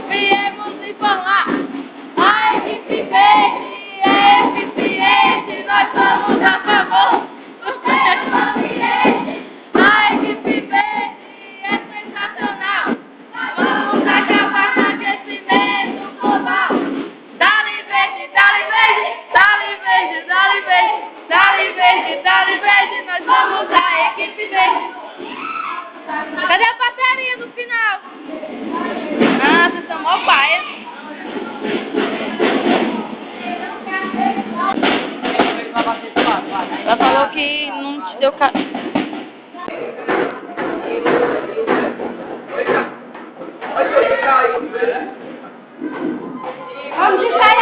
Viemos informar a equipe verde é eficiente, nós somos a favor do meio ambiente. A equipe verde é sensacional, vamos acabar com o aquecimento global. Dá-lhe verde, dá-lhe verde, dá-lhe verde, dá-lhe verde, dá-lhe verde, dá-lhe verde, nós somos a equipe verde. Cadê a bateria no final? Ah, vocês são mó paia. Ela falou que não te deu Vamos ensaiar.